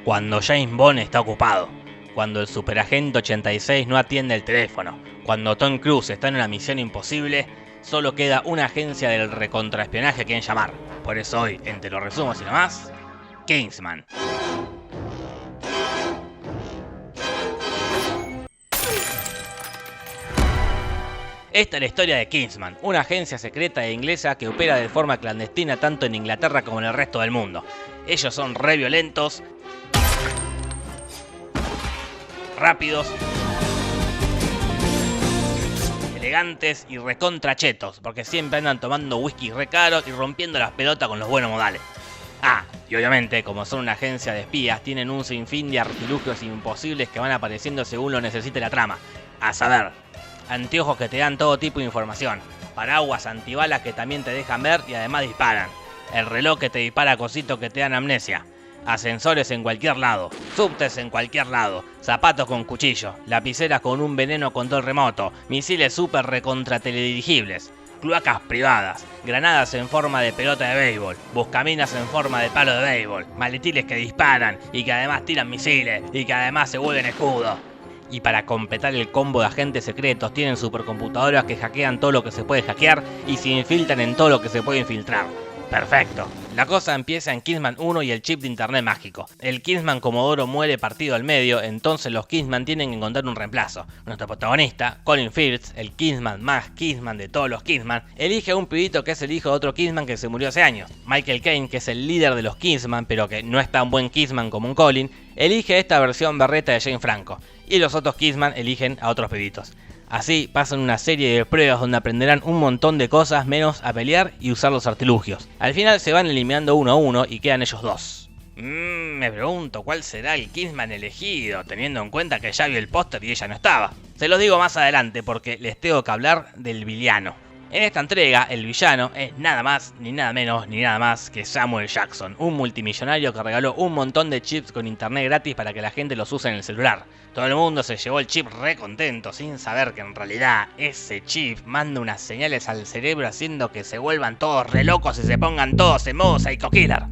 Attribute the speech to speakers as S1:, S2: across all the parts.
S1: cuando James Bond está ocupado, cuando el superagente 86 no atiende el teléfono, cuando Tom Cruise está en una misión imposible, solo queda una agencia del recontraespionaje a quien llamar. Por eso hoy, entre los resumos y lo más, Kingsman. Esta es la historia de Kingsman, una agencia secreta e inglesa que opera de forma clandestina tanto en Inglaterra como en el resto del mundo. Ellos son re violentos, rápidos, elegantes y recontrachetos, porque siempre andan tomando whisky re caro y rompiendo las pelotas con los buenos modales. Y obviamente, como son una agencia de espías, tienen un sinfín de artilugios imposibles que van apareciendo según lo necesite la trama. A saber, anteojos que te dan todo tipo de información, paraguas antibalas que también te dejan ver y además disparan, el reloj que te dispara cositos que te dan amnesia, ascensores en cualquier lado, subtes en cualquier lado, zapatos con cuchillo, lapiceras con un veneno control remoto, misiles super recontra teledirigibles, cloacas privadas, granadas en forma de pelota de béisbol, buscaminas en forma de palo de béisbol, maletiles que disparan y que además tiran misiles y que además se vuelven escudos. Y para completar el combo de agentes secretos tienen supercomputadoras que hackean todo lo que se puede hackear y se infiltran en todo lo que se puede infiltrar. Perfecto. La cosa empieza en Kingsman 1 y el chip de internet mágico. El Kingsman Comodoro muere partido al medio, entonces los Kingsman tienen que encontrar un reemplazo. Nuestro protagonista, Colin Firth, el Kingsman más Kingsman de todos los Kingsman, elige a un pibito que es el hijo de otro Kingsman que se murió hace años. Michael Caine, que es el líder de los Kingsman, pero que no es tan buen Kingsman como un Colin, elige esta versión berreta de Jane Franco. Y los otros Kingsman eligen a otros pibitos. Así pasan una serie de pruebas donde aprenderán un montón de cosas menos a pelear y usar los artilugios. Al final se van eliminando uno a uno y quedan ellos dos. Me pregunto cuál será el Kingsman elegido, teniendo en cuenta que ya vi el póster y ella no estaba. Se los digo más adelante porque les tengo que hablar del villano. En esta entrega, el villano es nada más, ni nada menos, ni nada más que Samuel Jackson, un multimillonario que regaló un montón de chips con internet gratis para que la gente los use en el celular. Todo el mundo se llevó el chip re contento, sin saber que en realidad ese chip manda unas señales al cerebro haciendo que se vuelvan todos re locos y se pongan todos en modo Psycho Killer.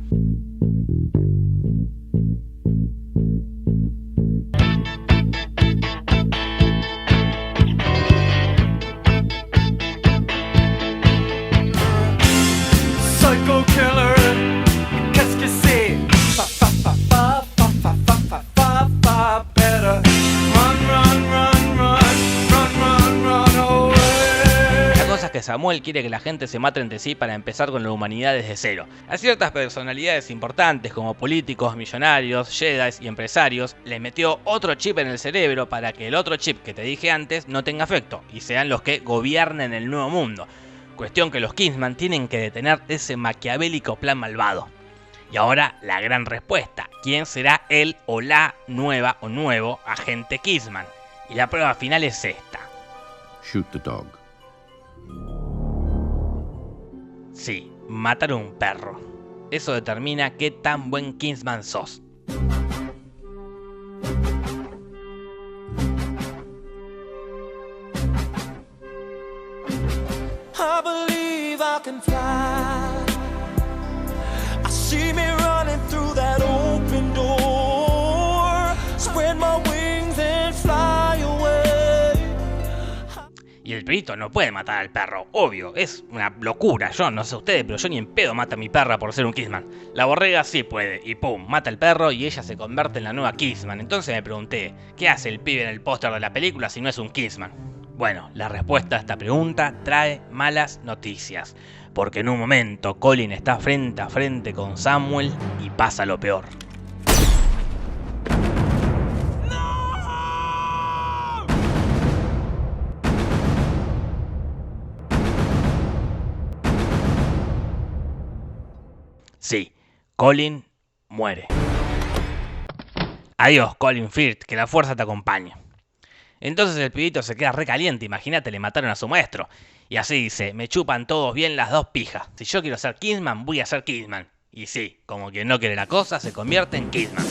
S1: Que Samuel quiere que la gente se mate entre sí para empezar con la humanidad desde cero. A ciertas personalidades importantes como políticos, millonarios, jedis y empresarios les metió otro chip en el cerebro para que el otro chip que te dije antes no tenga efecto y sean los que gobiernen el nuevo mundo. Cuestión que los Kingsman tienen que detener ese maquiavélico plan malvado. Y ahora la gran respuesta, ¿quién será el o la nueva o nuevo agente Kingsman? Y la prueba final es esta.
S2: Shoot the dog.
S1: Sí, matar a un perro. Eso determina qué tan buen Kingsman sos.
S3: I believe I can fly. I see me running through that open door. Spread my wings and fly away.
S1: Y el perito no puede matar al perro, obvio, es una locura. Yo no sé ustedes, pero yo ni en pedo mata a mi perra por ser un Kingsman. La borrega sí puede, y pum, mata al perro y ella se convierte en la nueva Kingsman. Entonces me pregunté, ¿qué hace el pibe en el póster de la película si no es un Kingsman? Bueno, la respuesta a esta pregunta trae malas noticias, porque en un momento Colin está frente a frente con Samuel y pasa lo peor. Sí, Colin muere. Adiós, Colin Firth, que la fuerza te acompañe. Entonces el pibito se queda recaliente, imagínate, le mataron a su maestro. Y así dice, me chupan todos bien las dos pijas. Si yo quiero ser Kingsman, voy a ser Kingsman. Y sí, como quien no quiere la cosa, se convierte en Kingsman.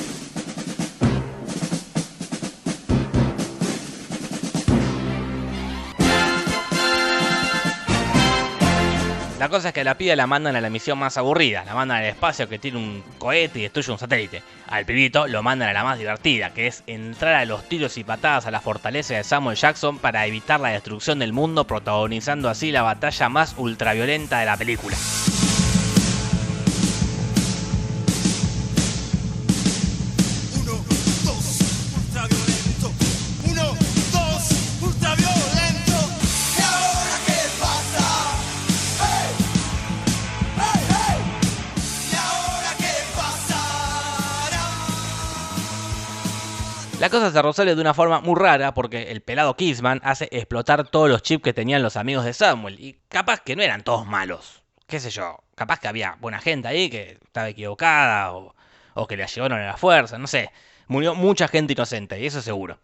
S1: La cosa es que a la piba la mandan a la misión más aburrida, la mandan al espacio que tiene un cohete y destruye un satélite. Al pibito lo mandan a la más divertida, que es entrar a los tiros y patadas a la fortaleza de Samuel Jackson para evitar la destrucción del mundo, protagonizando así la batalla más ultraviolenta de la película. La cosa se resuelve de una forma muy rara porque el pelado Kingsman hace explotar todos los chips que tenían los amigos de Samuel. Y capaz que no eran todos malos. Qué sé yo, capaz que había buena gente ahí que estaba equivocada o que la llevaron a la fuerza, no sé. Murió mucha gente inocente, y eso seguro.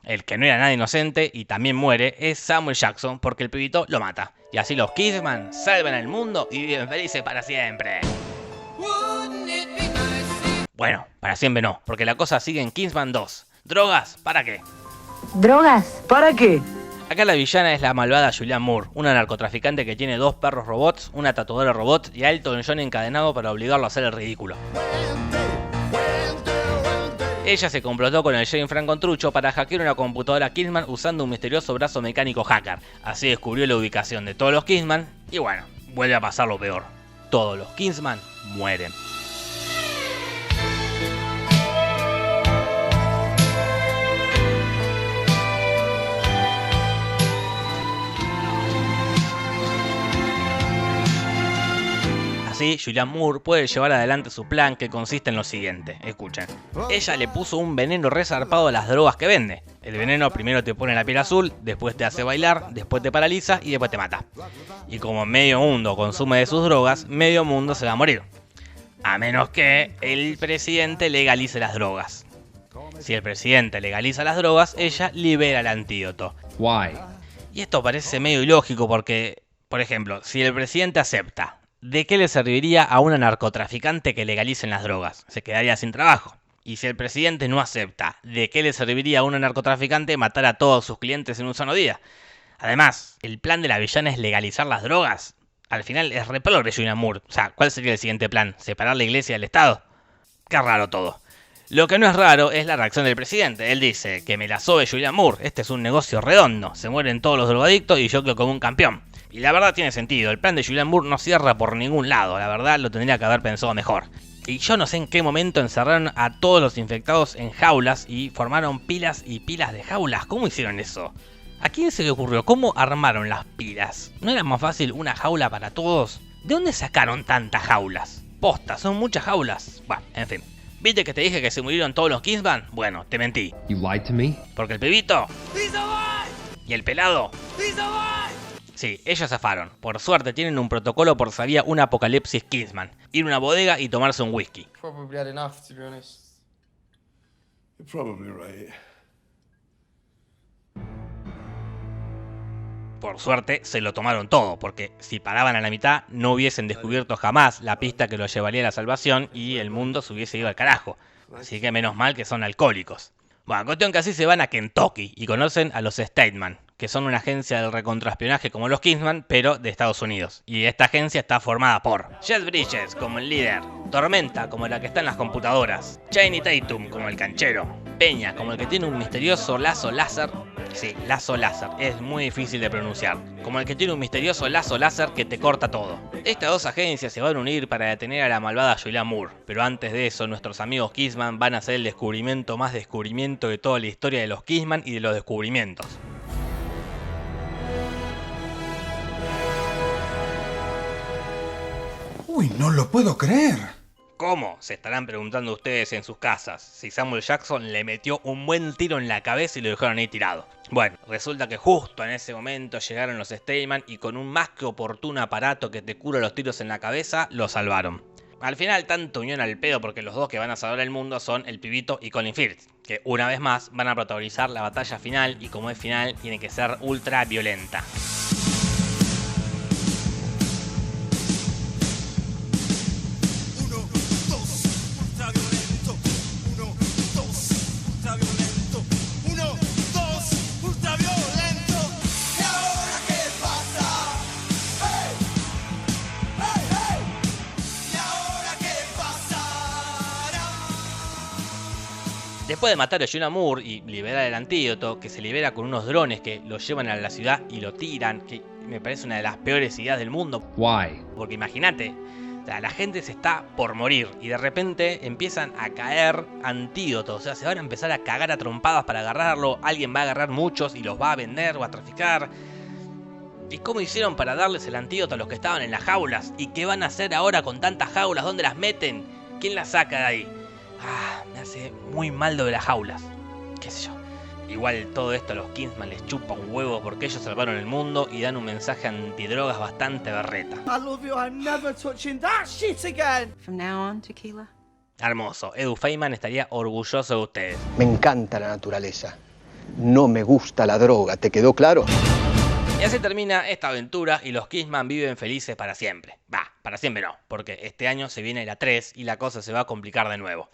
S1: El que no era nada inocente y también muere es Samuel Jackson porque el pibito lo mata. Y así los Kingsman salvan el mundo y viven felices para siempre. Bueno, para siempre no, porque la cosa sigue en Kingsman 2. ¿Drogas? ¿Para qué?
S4: ¿Drogas? ¿Para qué?
S1: Acá la villana es la malvada Julianne Moore, una narcotraficante que tiene 2 perros robots, una tatuadora robot y a Elton John encadenado para obligarlo a hacer el ridículo. Ella se complotó con el Jane Franco trucho para hackear una computadora Kingsman usando un misterioso brazo mecánico hacker. Así descubrió la ubicación de todos los Kingsman y bueno, vuelve a pasar lo peor. Todos los Kingsman mueren. Así, Julianne Moore puede llevar adelante su plan, que consiste en lo siguiente. Escuchen. Ella le puso un veneno resarpado a las drogas que vende. El veneno primero te pone la piel azul, después te hace bailar, después te paraliza y después te mata. Y como medio mundo consume de sus drogas, medio mundo se va a morir. A menos que el presidente legalice las drogas. Si el presidente legaliza las drogas, ella libera el antídoto.
S2: Why?
S1: Y esto parece medio ilógico porque, por ejemplo, si el presidente acepta, ¿de qué le serviría a una narcotraficante que legalicen las drogas? Se quedaría sin trabajo. Y si el presidente no acepta, ¿de qué le serviría a una narcotraficante matar a todos sus clientes en un solo día? Además, el plan de la villana es legalizar las drogas. Al final es re progre Julianne Moore. O sea, ¿cuál sería el siguiente plan? ¿Separar la iglesia del Estado? Qué raro todo. Lo que no es raro es la reacción del presidente. Él dice que me la sobe Julianne Moore. Este es un negocio redondo. Se mueren todos los drogadictos y yo quedo como un campeón. Y la verdad tiene sentido, el plan de Julianne Moore no cierra por ningún lado, la verdad lo tendría que haber pensado mejor. Y yo no sé en qué momento encerraron a todos los infectados en jaulas y formaron pilas y pilas de jaulas. ¿Cómo hicieron eso? ¿A quién se le ocurrió? ¿Cómo armaron las pilas? ¿No era más fácil una jaula para todos? ¿De dónde sacaron tantas jaulas? Posta, son muchas jaulas. Bueno, en fin. ¿Viste que te dije que se murieron todos los Kingsman? Bueno, te mentí.
S2: You lied to me?
S1: Porque el pibito y el pelado sí, ellos zafaron. Por suerte tienen un protocolo por si había un apocalipsis Kingsman. Ir a una bodega y tomarse un whisky.
S5: Probably had enough, to be honest.
S6: You're probably right.
S1: Por suerte se lo tomaron todo, porque si paraban a la mitad no hubiesen descubierto jamás la pista que los llevaría a la salvación y el mundo se hubiese ido al carajo. Así que menos mal que son alcohólicos. Bueno, cuestión que así se van a Kentucky y conocen a los Stateman, que son una agencia de recontraespionaje como los Kingsman, pero de Estados Unidos. Y esta agencia está formada por Jeff Bridges como el líder, Tormenta como la que está en las computadoras, Channing Tatum como el canchero, Peña como el que tiene un misterioso lazo láser. Sí, lazo láser, es muy difícil de pronunciar. Como el que tiene un misterioso lazo láser que te corta todo. Estas dos agencias se van a unir para detener a la malvada Julianne Moore. Pero antes de eso, nuestros amigos Kingsman van a hacer el descubrimiento más descubrimiento de toda la historia de los Kingsman y de los descubrimientos.
S7: Uy, no lo puedo creer.
S1: ¿Cómo? Se estarán preguntando ustedes en sus casas si Samuel Jackson le metió un buen tiro en la cabeza y lo dejaron ahí tirado. Bueno, resulta que justo en ese momento llegaron los Stateman y con un más que oportuno aparato que te cura los tiros en la cabeza, lo salvaron. Al final, tanto unión al pedo porque los dos que van a salvar el mundo son el pibito y Colin Firth, que una vez más van a protagonizar la batalla final y como es final tiene que ser ultra violenta. Después de matar a Jonah Moore y liberar el antídoto, que se libera con unos drones que lo llevan a la ciudad y lo tiran, que me parece una de las peores ideas del mundo.
S8: Why?
S1: Porque imagínate, o sea, la gente se está por morir y de repente empiezan a caer antídotos. O sea, se van a empezar a cagar a trompadas para agarrarlo. Alguien va a agarrar muchos y los va a vender o a traficar. ¿Y cómo hicieron para darles el antídoto a los que estaban en las jaulas? ¿Y qué van a hacer ahora con tantas jaulas? ¿Dónde las meten? ¿Quién las saca de ahí? Me hace muy mal lo de las jaulas. Qué sé yo. Igual todo esto a los Kingsman les chupa un huevo porque ellos salvaron el mundo y dan un mensaje antidrogas bastante berreta.
S3: I love you, I'm never touching that shit again.
S4: From now on, Tequila.
S1: Hermoso. Edu Feynman estaría orgulloso de ustedes.
S9: Me encanta la naturaleza. No me gusta la droga, ¿te quedó claro?
S1: Y así termina esta aventura y los Kingsman viven felices para siempre. Para siempre no, porque este año se viene la 3 y la cosa se va a complicar de nuevo.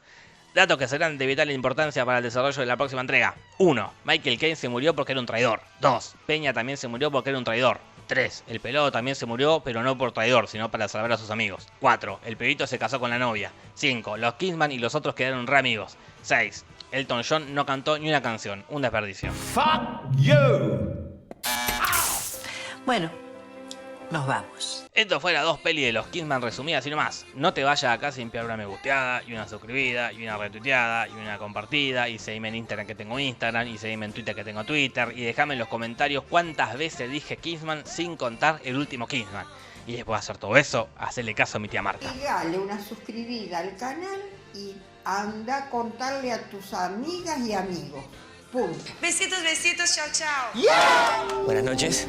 S1: Datos que serán de vital importancia para el desarrollo de la próxima entrega. 1. Michael Caine se murió porque era un traidor. 2. Peña también se murió porque era un traidor. 3. El pelado también se murió, pero no por traidor, sino para salvar a sus amigos. 4. El pibito se casó con la novia. 5. Los Kingsman y los otros quedaron re amigos. 6. Elton John no cantó ni una canción. Un desperdicio.
S3: Fuck you.
S4: Bueno, nos vamos.
S1: Esto fue las 2 pelis de los Kingsman resumidas y no más. No te vayas acá sin pegar una me gusteada, y una suscribida, y una retuiteada, y una compartida, y seguime en Instagram que tengo Instagram, y seguime en Twitter que tengo Twitter, y dejame en los comentarios cuántas veces dije Kingsman sin contar el último Kingsman. Y después de hacer todo eso, hacele caso a mi tía Marta.
S10: Dale una suscribida al canal y anda a contarle a tus amigas y amigos. Punto.
S4: Besitos, besitos, chao, chao.
S3: Buenas noches.